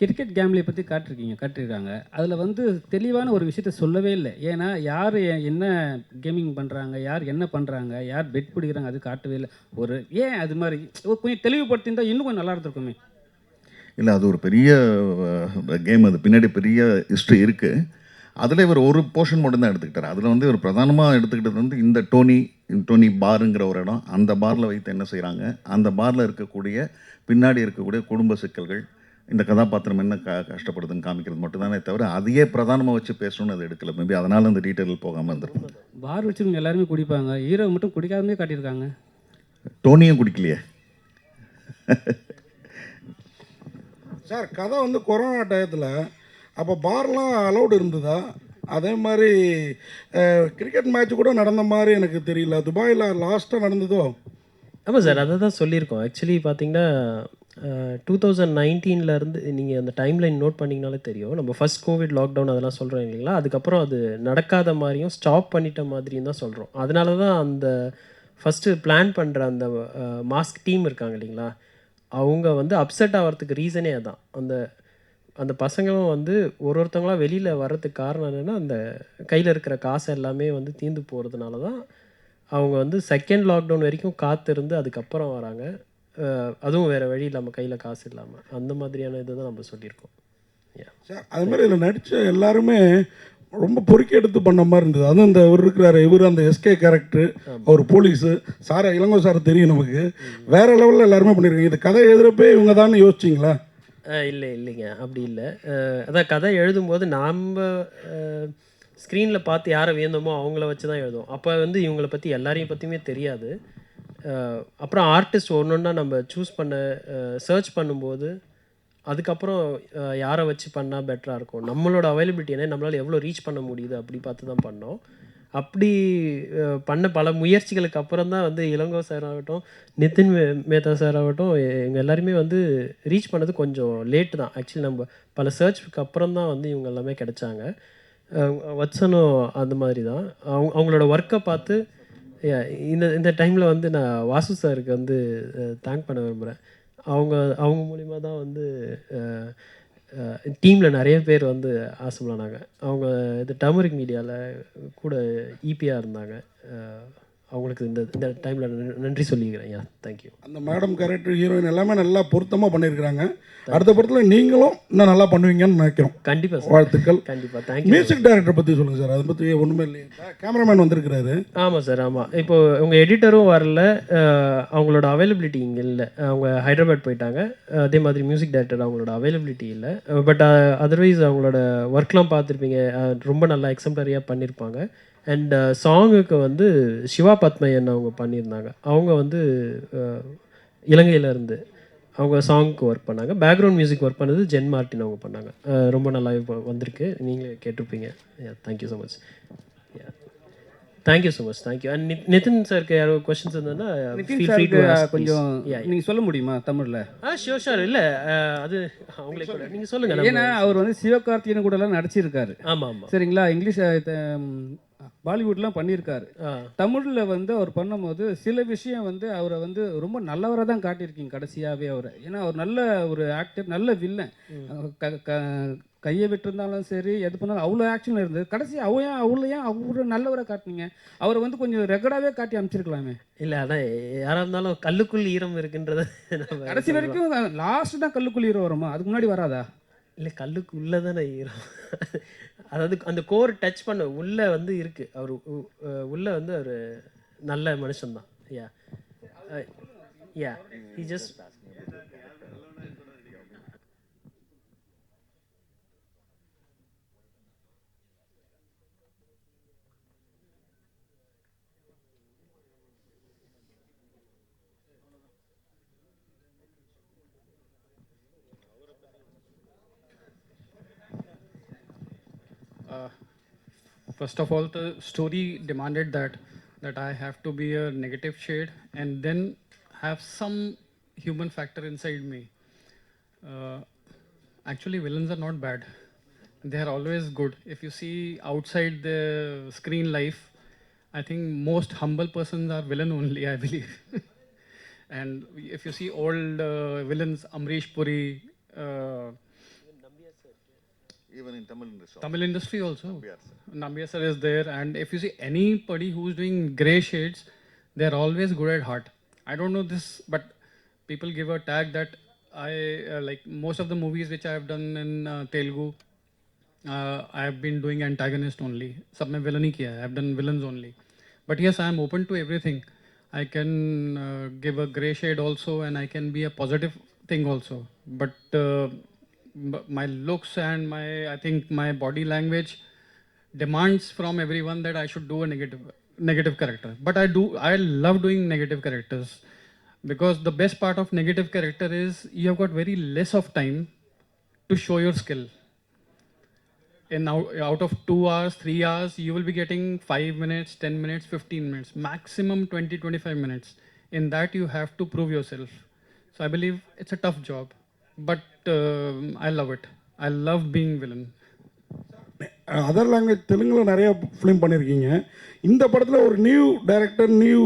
கிரிக்கெட் கேம்லேயை பற்றி காட்டியிருக்காங்க. அதில் வந்து தெளிவான ஒரு விஷயத்த சொல்லவே இல்லை. ஏன்னா யார் என்ன கேமிங் பண்ணுறாங்க, யார் என்ன பண்ணுறாங்க, யார் பெட் பிடிக்கிறாங்க, அது காட்டவே இல்லை. ஏன் அது மாதிரி கொஞ்சம் தெளிவுபடுத்தியிருந்தால் இன்னும் கொஞ்சம் நல்லா இருந்திருக்குமே. இல்லை, அது ஒரு பெரிய கேம், அது பின்னாடி பெரிய ஹிஸ்ட்ரி இருக்குது. அதில் இவர் ஒரு போர்ஷன் மட்டும்தான் எடுத்துக்கிட்டார். அதில் வந்து இவர் பிரதானமாக எடுத்துக்கிட்டது வந்து இந்த டோனி பாருங்கிற ஒரு இடம். அந்த பாரில் வைத்து என்ன செய்கிறாங்க, அந்த பாரில் இருக்கக்கூடிய பின்னாடி இருக்கக்கூடிய குடும்ப சிக்கல்கள், இந்த கதாபாத்திரம் என்ன கஷ்டப்படுதுன்னு காமிக்கிறது மட்டும்தானே தவிர அதையே பிரதானமாக வச்சு பேசணும்னு அது எடுக்கல. மேபி அதனால் அந்த டீட்டெயில் போகாமல் இருந்திருக்கும். பார் வச்சுருங்க எல்லாருமே குடிப்பாங்க, ஹீரோ மட்டும் குடிக்காமலே காட்டியிருக்காங்க. டோனியும் குடிக்கலையே. சார் கதை வந்து கொரோனா டயத்தில் அப்போ பார்லாம் அலௌடு இருந்ததா? அதே மாதிரி கிரிக்கெட் மேட்ச் கூட நடந்த மாதிரி எனக்கு தெரியல. துபாயில் லாஸ்ட்டாக நடந்ததோ? ஆமாம் சார், அதை தான் சொல்லியிருக்கோம். ஆக்சுவலி பார்த்தீங்கன்னா 2019 நீங்கள் அந்த டைம்லைன் நோட் பண்ணிங்கனாலே தெரியும். நம்ம ஃபஸ்ட் கோவிட் லாக்டவுன் அதெல்லாம் சொல்கிறோம் இல்லைங்களா, அதுக்கப்புறம் அது நடக்காத மாதிரியும் ஸ்டாப் பண்ணிட்ட மாதிரியும் தான் சொல்கிறோம். அதனால தான் அந்த ஃபஸ்ட்டு பிளான் பண்ணுற அந்த மாஸ்க் டீம் இருக்காங்க இல்லைங்களா, அவங்க வந்து அப்செட் ஆகிறதுக்கு ரீசனே அதான். அந்த அந்த பசங்களும் வந்து ஒருத்தவங்களாம் வெளியில் வர்றதுக்கு காரணம் என்னென்னா, அந்த கையில் இருக்கிற காசு எல்லாமே வந்து தீர்ந்து போகிறதுனால தான் அவங்க வந்து செகண்ட் லாக்டவுன் வரைக்கும் காத்திருந்து அதுக்கப்புறம் வராங்க. அதுவும் வேறு வழி இல்லாமல் கையில் காசு இல்லாமல், அந்த மாதிரியான இதை தான் நம்ம சொல்லியிருக்கோம். சார் அது மாதிரி இதில் நடித்த எல்லாருமே ரொம்ப பொறுக்கி எடுத்து பண்ண மாதிரி இருந்தது. அதுவும் இந்த இவர் இருக்கிறாரு, இவர் அந்த எஸ்கே கேரக்டர், அவர் போலீஸு சார், இளங்கோ சார் தெரியும் நமக்கு, வேறு லெவலில் எல்லாருமே பண்ணியிருக்காங்க. இது கதை எழுதுகிறப்பே இவங்க தானே யோசிச்சிங்களா? இல்லைங்க, அப்படி இல்லை. அதான் கதை எழுதும்போது நாம் ஸ்க்ரீனில் பார்த்து யாரை வேணுமோ அவங்கள வச்சு தான் எழுதுவோம். அப்போ வந்து இவங்களை பற்றி எல்லாரையும் பற்றியுமே தெரியாது. அப்புறம் ஆர்டிஸ்ட் ஒன்று ஒன்றா நம்ம சூஸ் பண்ண சர்ச் பண்ணும்போது அதுக்கப்புறம் யாரை வச்சு பண்ணால் பெட்டராக இருக்கும், நம்மளோட அவைலபிலிட்டி என்ன, நம்மளால் எவ்வளோ ரீச் பண்ண முடியுது அப்படி பார்த்து தான் பண்ணோம். அப்படி பண்ண பல முயற்சிகளுக்கு அப்புறம் தான் வந்து இளங்கோ சார் ஆகட்டும், நிதின் மேத்தா சார் ஆகட்டும், இவங்க எல்லாருமே வந்து ரீச் பண்ணது கொஞ்சம் லேட்டு தான். ஆக்சுவலி நம்ம பல சர்ச்சுக்கு அப்புறம் தான் வந்து இவங்க எல்லாமே கிடைச்சாங்க. வச்சனும் அந்த மாதிரி தான். அவங்களோட ஒர்க்கை பார்த்து இந்த இந்த டைமில் வந்து நான் வாசு சாருக்கு வந்து தேங்க் பண்ண விரும்புகிறேன். அவங்க மூலிமா தான் வந்து டீமில் நிறைய பேர் வந்து ஆசைப்படானாங்க. அவங்க இது டர்மரிக் மீடியாவில் கூட ஈபியாக இருந்தாங்க. அவங்களுக்கு இந்த இந்த டைமில் நன்றி சொல்லிக்கிறேன். தேங்க்யூ. அந்த மேடம் கேரக்டர், ஹீரோயின் எல்லாமே நல்லா பொருத்தமாக பண்ணியிருக்கிறாங்க. அடுத்த படத்தில் நீங்களும் இன்னும் நல்லா பண்ணுவீங்கன்னு நினைக்கிறோம். கண்டிப்பாக சார், வாழ்த்துக்கள். கண்டிப்பாக. தேங்க்யூ. மியூசிக் டைரக்டர் பற்றி சொல்லுங்கள் சார். அதை பற்றி ஒன்றுமே இல்லையே, கேமராமேன் வந்திருக்கிறாரு. ஆமாம் சார், ஆமாம். இப்போது உங்கள் எடிட்டரும் வரல, அவங்களோட அவைலபிலிட்டி இங்கே இல்லை, அவங்க ஹைதராபாத் போயிட்டாங்க. அதே மாதிரி மியூசிக் டைரக்டர் அவங்களோட அவைலபிலிட்டி இல்லை. பட் அதர்வைஸ் அவங்களோட ஒர்க்லாம் பார்த்துருப்பீங்க, ரொம்ப நல்லா எக்ஸம்ப்ளரியாக பண்ணியிருப்பாங்க. அண்ட் சாங்குக்கு வந்து சிவா பத்மையன் அவங்க பண்ணியிருந்தாங்க. அவங்க வந்து இலங்கையிலேருந்து அவங்க சாங்க்கு ஒர்க் பண்ணாங்க. பேக்ரவுண்ட் மியூசிக் ஒர்க் பண்ணது ஜென் மார்ட்டின் அவங்க பண்ணாங்க. ரொம்ப நல்லா வந்திருக்கு, நீங்கள் கேட்டிருப்பீங்க. Thank you so much. Thank you so much. Thank you. And Nitin சாருக்கு யாரோ கொஸ்டின்ஸ் இருந்ததுன்னா கொஞ்சம் நீங்கள் சொல்ல முடியுமா தமிழில்? ஷோர். இல்லை அது அவங்களே கூட நீங்கள் சொல்லுங்கள். ஏன்னா அவர் வந்து சிவகார்த்திகேயன் கூடலாம் நடிச்சிருக்காரு. ஆமாம் ஆமாம். சரிங்களா, இங்கிலீஷ் பாலிவுட்லாம் பண்ணியிருக்காரு. தமிழில் வந்து அவர் பண்ணும்போது சில விஷயம் வந்து அவரை வந்து ரொம்ப நல்லவராக தான் காட்டியிருக்கீங்க கடைசியாகவே அவரை. ஏன்னா அவர் நல்ல ஒரு ஆக்டர், நல்ல வில்லன். கையை விட்டுருந்தாலும் சரி, எது பண்ணாலும் அவ்வளோ ஆக்ஷன் இருந்தது. கடைசி அவ்வளோ நல்லவரை காட்டினீங்க. அவரை வந்து கொஞ்சம் ரெகுலராகவே காட்டி அமைச்சிருக்கலாமே. இல்லை, அதான் யாராக இருந்தாலும் கல்லுக்குள் ஈரம் இருக்குன்றத கடைசி வரைக்கும் லாஸ்ட் தான் கல்லுக்குள் ஈரம் வருமா? அதுக்கு முன்னாடி வராதா? இல்லை, கல்லுக்கு உள்ளே தானே ஈரம். அதாவது அந்த கோர் டச் பண்ண உள்ளே வந்து இருக்குது. அவர் உள்ளே வந்து அவர் நல்ல மனுஷன்தான். he just First of all, the story demanded that I have to be a negative shade and then have some human factor inside me. Actually, villains are not bad. They are always good. If you see outside the screen life, I think most humble persons are villain only, I believe. And if you see old villains, Amrish Puri, even in Tamil industry also, Nambiar sir is there. And if you see anybody who's doing grey shades, they're always good at heart. I don't know this, but people give a tag that I like most of the movies which I have done in Telugu, I have been doing antagonist only. Sab mein villain hi kiya hai. I have done villains only. But yes, I am open to everything. I can give a grey shade also, and I can be a positive thing also. But my looks and I think my body language demands from everyone that I should do a negative character. But I love doing negative characters, because the best part of negative character is you have got very less of time to show your skill. Out of 2 hours, 3 hours, you will be getting 5 minutes, 10 minutes, 15 minutes, maximum 20-25 minutes. In that, you have to prove yourself. So I believe it's a tough job, but I love it. I love being villain. Other language தெலுங்கில் நிறைய film பண்ணியிருக்கீங்க. இந்த படத்தில் ஒரு new director new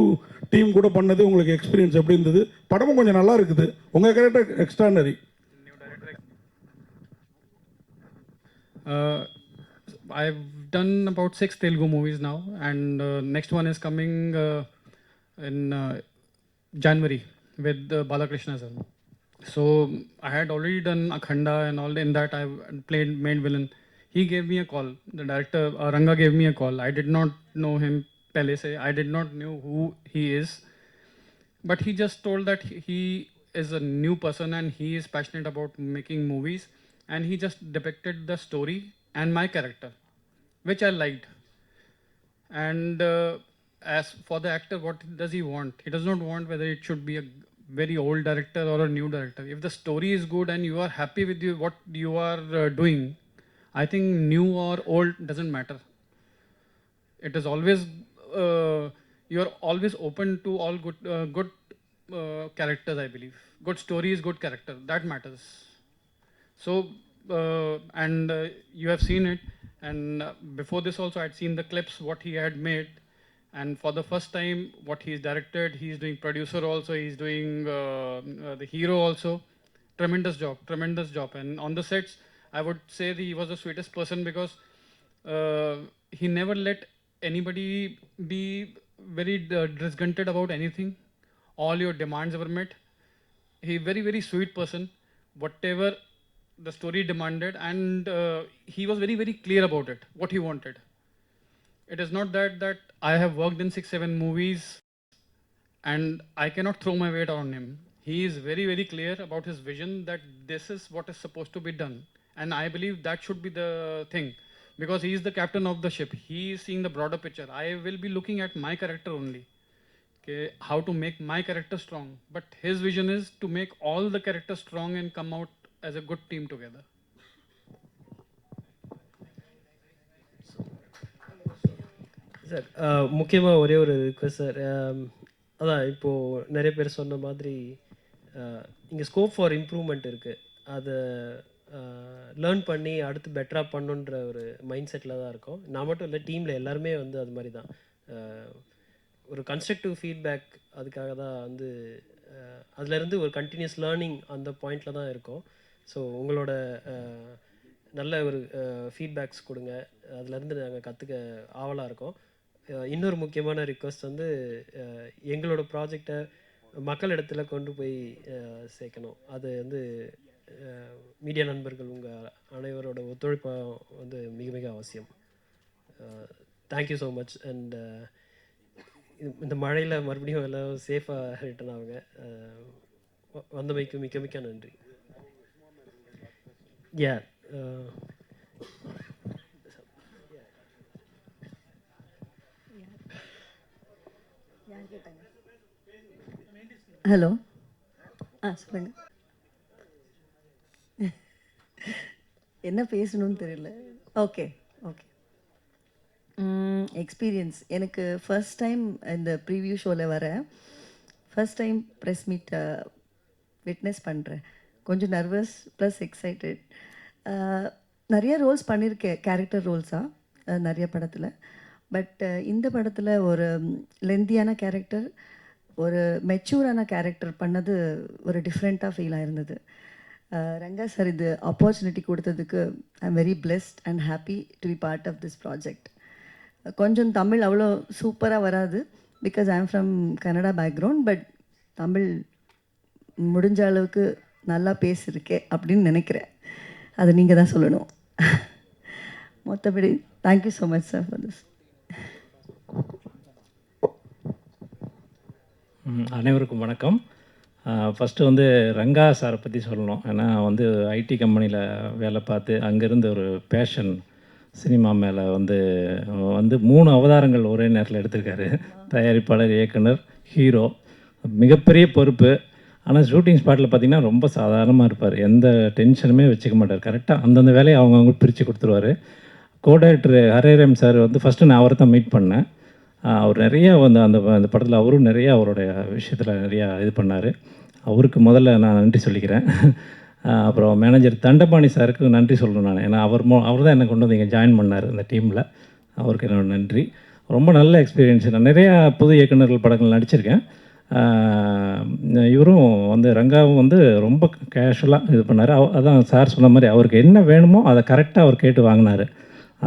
team கூட பண்ணது உங்களுக்கு experience எப்படி இருந்தது? படமும் கொஞ்சம் நல்லா இருக்குது. உங்கள் character extraordinary. I've done about 6 Telugu movies now, and next one is coming in January with Balakrishna sir. So I had already done Akhanda and all. In that I played main villain. He gave me a call. The director Ranga gave me a call. I did not know him pehle se. I did not know who he is, but he just told that he is a new person and he is passionate about making movies, and he just depicted the story and my character, which I liked. And as for the actor, what does he want? He does not want whether it should be a very old director or a new director. If the story is good and you are happy with what you are doing, I think new or old doesn't matter. It is always you are always open to all good characters. I believe good story is good character. That matters. So and you have seen it, and before this also I had seen the clips what he had made, and for the first time what he's directed, he's doing producer also, he's doing the hero also. Tremendous job. And on the sets I would say that he was the sweetest person, because he never let anybody be very disgruntled about anything. All your demands were met. He very, very sweet person. Whatever the story demanded, and he was very, very clear about it, what he wanted. It is not that I have worked in 6-7 movies and I cannot throw my weight on him. He is very, very clear about his vision, that this is what is supposed to be done. And I believe that should be the thing, because he is the captain of the ship. He is seeing the broader picture. I will be looking at my character only, okay, how to make my character strong. But his vision is to make all the characters strong and come out as a good team together. Sir முக்கியமாக ஒரே ஒரு request sir. அதான் இப்போது நிறைய பேர் சொன்ன மாதிரி இங்கே ஸ்கோப் ஃபார் இம்ப்ரூவ்மெண்ட் இருக்குது. அதை லேர்ன் பண்ணி அடுத்து பெட்டராக பண்ணுன்ற ஒரு மைண்ட் செட்டில் தான் இருக்கோம். நான் மட்டும் இல்லை, டீமில் எல்லாருமே வந்து அது மாதிரி தான். ஒரு கன்ஸ்ட்ரக்டிவ் ஃபீட்பேக் அதுக்காக தான் வந்து அதுலேருந்து ஒரு கண்டினியூஸ் லேர்னிங் அந்த பாயிண்டில் தான் இருக்கோம். ஸோ உங்களோட நல்ல ஒரு ஃபீட்பேக்ஸ் கொடுங்க, அதுலேருந்து நாங்கள் கற்றுக்க ஆவலாக இருக்கோம். இன்னொரு முக்கியமான ரிக்வெஸ்ட் வந்து எங்களோட ப்ராஜெக்டை மக்களிடத்தில் கொண்டு போய் சேர்க்கணும். அது வந்து மீடியா நண்பர்கள் உங்கள் அனைவரோட ஒத்துழைப்பு வந்து மிக மிக அவசியம். Thank you so much. அண்ட் இந்த மழையில் மறுபடியும் எல்லாம் சேஃபாக ரிட்டர்ன் ஆகுங்க. வந்தமைக்கு மிக்க மிக்க நன்றி. யா ஹலோ, சொல்லுங்க. என்ன பேசணும்னு தெரியல. Okay okay. எக்ஸ்பீரியன்ஸ் எனக்கு ஃபர்ஸ்ட் டைம் இந்த ப்ரீவியூ ஷோவில் வரேன். First time press meet witness பண்ணுறேன். கொஞ்சம் நர்வஸ் ப்ளஸ் எக்ஸைட்டட். நிறைய ரோல்ஸ் பண்ணியிருக்கேன், கேரக்டர் ரோல்ஸாக நிறைய படத்தில். பட் இந்த படத்தில் ஒரு லெந்தியான கேரக்டர், ஒரு மெச்சூரான கேரக்டர் பண்ணது ஒரு டிஃப்ரெண்ட்டாக ஃபீல் ஆயிருந்தது. ரங்கா சார் இது ஆப்பர்ச்சுனிட்டி கொடுத்ததுக்கு I am very blessed and happy to be part of this project. கொஞ்சம் தமிழ் அவ்வளோ சூப்பராக வராது, because I am from Kannada background. But Tamil முடிஞ்ச அளவுக்கு நல்லா பேசியிருக்கேன் அப்படின்னு நினைக்கிறேன். அது நீங்கள் தான் சொல்லணும். மற்றபடி thank you so much sir for this. அனைவருக்கும் வணக்கம். ஃபஸ்ட்டு வந்து ரங்கா சாரை பற்றி சொல்லணும். ஏன்னா வந்து ஐடி கம்பெனியில் வேலை பார்த்து அங்கேருந்து ஒரு பேஷன் சினிமா மேலே வந்து வந்து 3 அவதாரங்கள் ஒரே நேரத்தில் எடுத்திருக்காரு. தயாரிப்பாளர், இயக்குனர், ஹீரோ. மிகப்பெரிய பொறுப்பு. ஆனால் ஷூட்டிங் ஸ்பாட்டில் பார்த்திங்கன்னா ரொம்ப சாதாரணமாக இருப்பார். எந்த டென்ஷனுமே வச்சுக்க மாட்டார். கரெக்டாக அந்தந்த வேலையை அவங்கவுங்க பிரித்து கொடுத்துருவார். கோ-டைரக்டர் ஹரேராம் சார் வந்து ஃபஸ்ட்டு நான் அவரை தான் மீட் பண்ணேன். அவர் நிறையா வந்து அந்த அந்த படத்தில் அவரும் நிறையா அவருடைய விஷயத்தில் நிறையா இது பண்ணார். அவருக்கு முதல்ல நான் நன்றி சொல்லிக்கிறேன். அப்புறம் மேனேஜர் தண்டபாணி சாருக்கு நன்றி சொல்லணும் நான். ஏன்னா அவர் தான் என்னை கொண்டு வந்து இங்கே ஜாயின் பண்ணார் இந்த டீமில். அவருக்கு என்னோட நன்றி. ரொம்ப நல்ல எக்ஸ்பீரியன்ஸ். நான் நிறையா புது இயக்குநர்கள் படங்கள் நடிச்சிருக்கேன். இவரும் வந்து ரங்காவும் வந்து ரொம்ப கேஷுவலாக இது பண்ணார். அதான் சார் சொன்ன மாதிரி அவருக்கு என்ன வேணுமோ அதை கரெக்டாக அவர் கேட்டு வாங்கினார்.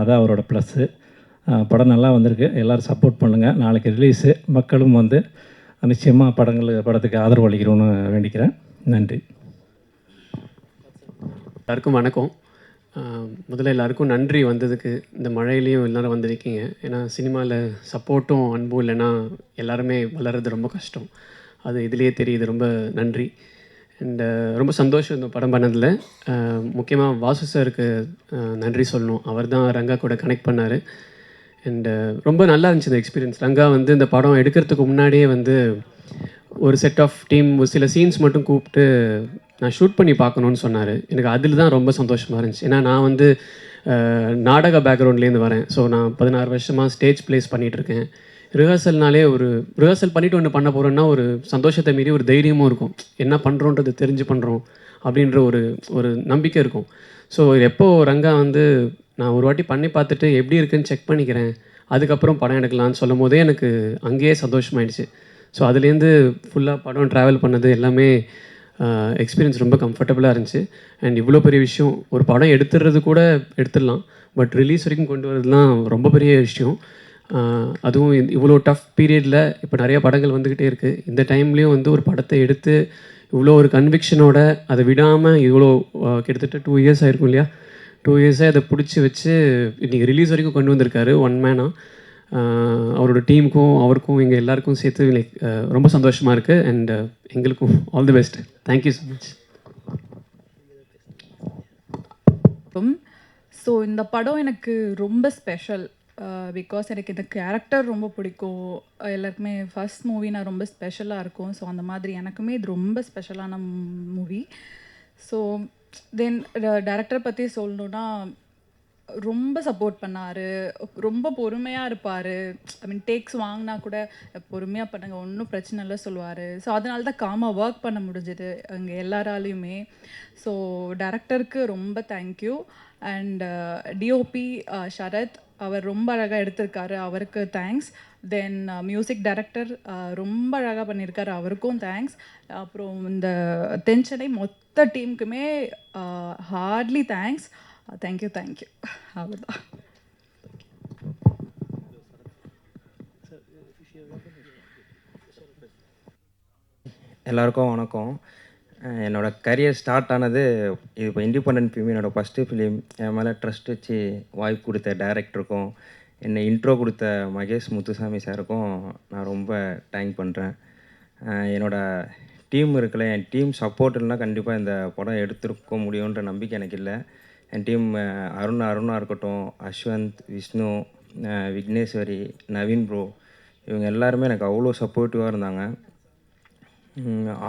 அதான் அவரோட ப்ளஸ்ஸு. படம் நல்லா வந்திருக்கு. எல்லோரும் சப்போர்ட் பண்ணுங்கள். நாளைக்கு ரிலீஸு. மக்களும் வந்து நிச்சயமாக படத்துக்கு ஆதரவு அளிக்கிறோன்னு வேண்டிக்கிறேன். நன்றி. எல்லாருக்கும் வணக்கம். முதல்ல எல்லாருக்கும் நன்றி வந்ததுக்கு. இந்த மழையிலையும் எல்லோரும் வந்திருக்கீங்க. ஏன்னா சினிமாவில் சப்போர்ட்டும் அன்பும் இல்லைன்னா எல்லாருமே வளர்கிறது ரொம்ப கஷ்டம். அது இதுலேயே தெரியுது. ரொம்ப நன்றி. அண்ட் ரொம்ப சந்தோஷம் இந்த படம் பண்ணதில். முக்கியமாக வாசு சாருக்கு நன்றி சொல்லணும். அவர் தான் ரங்கா கூட கனெக்ட் பண்ணார். அண்டு ரொம்ப நல்லா இருந்துச்சு இந்த எக்ஸ்பீரியன்ஸ். ரங்கா வந்து இந்த படம் எடுக்கிறதுக்கு முன்னாடியே வந்து ஒரு செட் ஆஃப் டீம் ஒரு சில சீன்ஸ் மட்டும் கூப்பிட்டு நான் ஷூட் பண்ணி பார்க்கணுன்னு சொன்னார். எனக்கு அதில் தான் ரொம்ப சந்தோஷமாக இருந்துச்சு. ஏன்னா நான் வந்து நாடக பேக்ரவுண்ட்லேருந்து வரேன். ஸோ நான் 16 வருஷமாக ஸ்டேஜ் ப்ளேஸ் பண்ணிகிட்ருக்கேன். ரிஹர்சல்னாலே ரிஹர்சல் பண்ணிவிட்டு ஒன்று பண்ண போகிறோன்னா ஒரு சந்தோஷத்தை மீறி ஒரு தைரியமும் இருக்கும். என்ன பண்ணுறோன்றது தெரிஞ்சு பண்ணுறோம் அப்படின்ற ஒரு நம்பிக்கை இருக்கும். ஸோ எப்போ ரங்கா வந்து நான் ஒரு வாட்டி பண்ணி பார்த்துட்டு எப்படி இருக்குன்னு செக் பண்ணிக்கிறேன், அதுக்கப்புறம் படம் எடுக்கலான்னு சொல்லும் போதே எனக்கு அங்கேயே சந்தோஷமாயிடுச்சு. ஸோ அதுலேருந்து ஃபுல்லாக படம் ட்ராவல் பண்ணது எல்லாமே எக்ஸ்பீரியன்ஸ் ரொம்ப கம்ஃபர்டபுளாக இருந்துச்சு. அண்ட் இவ்வளோ பெரிய விஷயம் ஒரு படம் எடுத்துடுறது கூட எடுத்துடலாம், பட் ரிலீஸ் வரைக்கும் கொண்டு வரதுலாம் ரொம்ப பெரிய விஷயம். அதுவும் இவ்வளோ டஃப் பீரியடில் இப்போ நிறையா படங்கள் வந்துக்கிட்டே இருக்குது. இந்த டைம்லேயும் வந்து ஒரு படத்தை எடுத்து இவ்வளோ ஒரு கன்விக்ஷனோட அதை விடாமல் இவ்வளோ கிட்டத்தட்ட 2 இயர்ஸ் ஆகிருக்கும் இல்லையா, 2 இயர்ஸாக அதை பிடிச்சி வச்சு இன்றைக்கி ரிலீஸ் வரைக்கும் கொண்டு வந்திருக்காரு ஒன் மேனாக. அவரோட டீமுக்கும் அவருக்கும் எங்கள் எல்லாருக்கும் சேர்த்து லைக் ரொம்ப சந்தோஷமாக இருக்குது. அண்ட் எங்களுக்கும் all the best. Thank you so much. So இந்த படம் எனக்கு ரொம்ப ஸ்பெஷல். பிகாஸ் எனக்கு இந்த கேரக்டர் ரொம்ப பிடிக்கும். எல்லாருக்குமே ஃபர்ஸ்ட் மூவி நான் ரொம்ப ஸ்பெஷலாக இருக்கும். ஸோ அந்த மாதிரி எனக்குமே இது ரொம்ப ஸ்பெஷலான மூவி. ஸோ தென் டைரக்டர் பற்றி சொல்லணுன்னா ரொம்ப சப்போர்ட் பண்ணார். ரொம்ப பொறுமையாக இருப்பார். ஐ மீன் டேக்ஸ் வாங்கினா கூட பொறுமையாக பண்ணுங்க, ஒன்றும் பிரச்சனை இல்லை சொல்லுவார். ஸோ அதனால தான் காமாக ஒர்க் பண்ண முடிஞ்சுது அங்கே எல்லாராலையுமே. ஸோ டைரக்டருக்கு ரொம்ப தேங்க்யூ. அண்ட் டிஓபி சரத் அவர் ரொம்ப அழகாக எடுத்திருக்காரு, அவருக்கு தேங்க்ஸ். தென் மியூசிக் டைரக்டர் ரொம்ப அழகாக பண்ணியிருக்காரு, அவருக்கும் தேங்க்ஸ். அப்புறம் இந்த தென்சென்னை மொத்த டீமுக்குமே ஹார்ட்லி தேங்க்ஸ். Thank you thank you. அவ்வளோதான். எல்லாருக்கும் வணக்கம். என்னோடய கரியர் ஸ்டார்ட் ஆனது இது இப்போ இண்டிபெண்டன்ட் ஃபிலிம், என்னோடய ஃபஸ்ட்டு ஃபிலிம். என் மேலே ட்ரஸ்ட் வச்சு வாய்ப்பு கொடுத்த டைரக்டருக்கும் என்னை இன்ட்ரோ கொடுத்த மகேஷ் முத்துசாமி சாருக்கும் நான் ரொம்ப தேங்க் பண்ணுறேன். என்னோடய டீம் இருக்குல்ல, என் டீம் சப்போர்ட் இல்லைனா கண்டிப்பாக இந்த படம் எடுத்துருக்க முடியுன்ற நம்பிக்கை எனக்கு இல்லை. என் டீம் அருணாக இருக்கட்டும், அஸ்வந்த், விஷ்ணு, விக்னேஸ்வரி, நவீன் ப்ரோ, இவங்க எல்லாருமே எனக்கு அவ்வளோ சப்போர்ட்டிவாக இருந்தாங்க.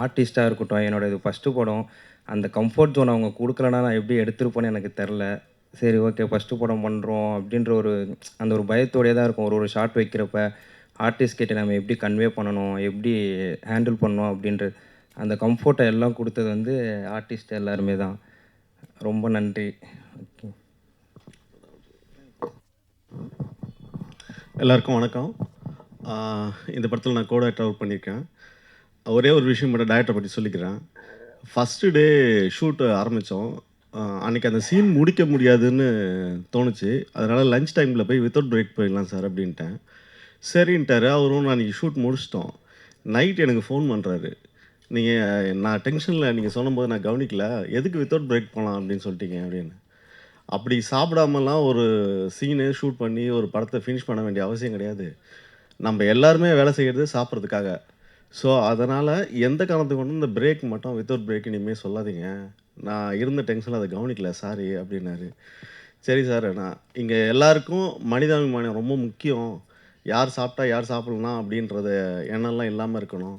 ஆர்டிஸ்ட்டாக இருக்கட்டும், என்னோடய இது ஃபஸ்ட்டு படம், அந்த கம்ஃபர்ட் ஜோன் அவங்க கொடுக்கலன்னா நான் எப்படி எடுத்துருப்பேன்னு எனக்கு தெரில. சரி ஓகே ஃபஸ்ட்டு படம் பண்ணுறோம் அப்படின்ற அந்த ஒரு பயத்தோடையே தான் இருக்கும். ஒரு ஷார்ட் வைக்கிறப்ப ஆர்டிஸ்ட் கிட்ட நம்ம எப்படி கன்வே பண்ணணும், எப்படி ஹேண்டில் பண்ணணும் அப்படின்ற அந்த கம்ஃபர்ட்டை எல்லாம் கொடுத்தது வந்து ஆர்டிஸ்ட் எல்லாருமே தான். ரொம்ப நன்றி. ஓகே, எல்லாருக்கும் வணக்கம். இந்த படத்தில் நான் கோ-டைரக்டர் ஒர்க் பண்ணியிருக்கேன். ஒரே ஒரு விஷயம் மட்டும் டைரக்டரை பற்றி சொல்லிக்கிறேன். ஃபஸ்ட்டு டே ஷூட் ஆரம்பித்தோம். அன்றைக்கி அந்த சீன் முடிக்க முடியாதுன்னு தோணுச்சு. அதனால் லஞ்ச் டைமில் போய் வித்தவுட் பிரேக் போயிடலாம் சார் அப்படின்ட்டேன். சரின்ட்டார். அவரும் நான் இன்றைக்கி ஷூட் முடிச்சிட்டோம். நைட் எனக்கு ஃபோன் பண்ணுறாரு, நான் டென்ஷனில் நீங்கள் சொல்லும்போது நான் கவனிக்கல, எதுக்கு வித்தவுட் பிரேக் போகலாம் அப்படின்னு சொல்லிட்டீங்க அப்படின்னு. அப்படி சாப்பிடாமலாம் ஒரு சீனு ஷூட் பண்ணி ஒரு படத்தை ஃபினிஷ் பண்ண வேண்டிய அவசியம் கிடையாது. நம்ம எல்லாருமே வேலை செய்கிறது சாப்பிட்றதுக்காக. ஸோ அதனால் எந்த காரணத்துக்கு கொண்டு இந்த பிரேக் மட்டும் வித்தவுட் பிரேக் இனிமேல் சொல்லாதீங்க, நான் இருந்த டென்ஷனில் அதை கவனிக்கல, சாரி அப்படின்னாரு. சரி சார், நான் இங்கே எல்லாருக்கும் மனிதாபிமானம் ரொம்ப முக்கியம், யார் சாப்பிட்டா யார் சாப்பிட்லாம் அப்படின்றத எண்ணம்லாம் இல்லாமல் இருக்கணும்,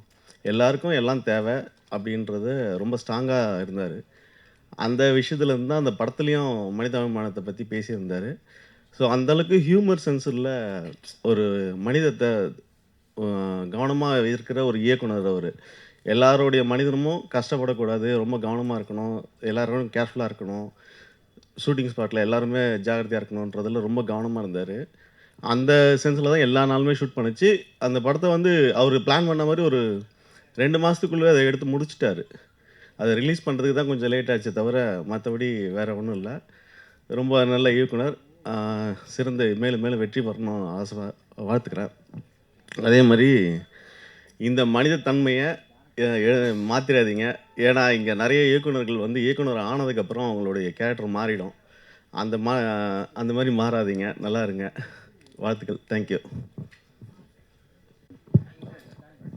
எல்லாருக்கும் எல்லாம் தேவை அப்படின்றது ரொம்ப ஸ்ட்ராங்காக இருந்தார். அந்த விஷயத்துலேருந்து தான் அந்த படத்துலேயும் மனிதாபிமானத்தை பற்றி பேசியிருந்தார். ஸோ அந்தளவுக்கு ஹியூமர் சென்ஸில் ஒரு மனிதத்தை கவனமாக இருக்கிற ஒரு இயக்குனர் அவர். எல்லாருடைய மனிதனமும் கஷ்டப்படக்கூடாது, ரொம்ப கவனமாக இருக்கணும், எல்லாரும் கேர்ஃபுல்லாக இருக்கணும், ஷூட்டிங் ஸ்பாட்டில் எல்லாருமே ஜாகிரதையாக இருக்கணுன்றதில் ரொம்ப கவனமாக இருந்தார். அந்த சென்ஸில் தான் எல்லா நாளுமே ஷூட் பண்ணிச்சு. அந்த படத்தை வந்து அவர் பிளான் பண்ண மாதிரி ஒரு 2 மாதத்துக்குள்ளே அதை எடுத்து முடிச்சிட்டாரு. அதை ரிலீஸ் பண்ணுறதுக்கு தான் கொஞ்சம் லேட் ஆச்சு தவிர மற்றபடி வேறு ஒன்றும் இல்லை. ரொம்ப நல்ல இயக்குனர், சிறந்த மேலும் மேலும் வெற்றி பெறணும் வாழ்த்துக்கிறேன். அதே மாதிரி இந்த மனிதத்தன்மையை மாற்றிடாதீங்க. ஏன்னா இங்கே நிறைய இயக்குனர்கள் வந்து இயக்குனர் ஆனதுக்கப்புறம் அவங்களுடைய கேரக்டர் மாறிடும். அந்த மாதிரி மாறாதீங்க, நல்லா இருங்க. வாழ்த்துக்கள். Thank you.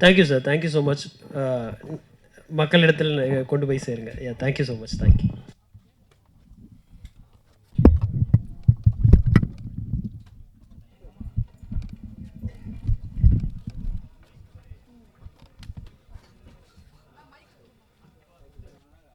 Thank you sir, thank you so much. மக்களிடத்தில் கொண்டு போய் சேருங்க. Thank you so much. தேங்க்யூ.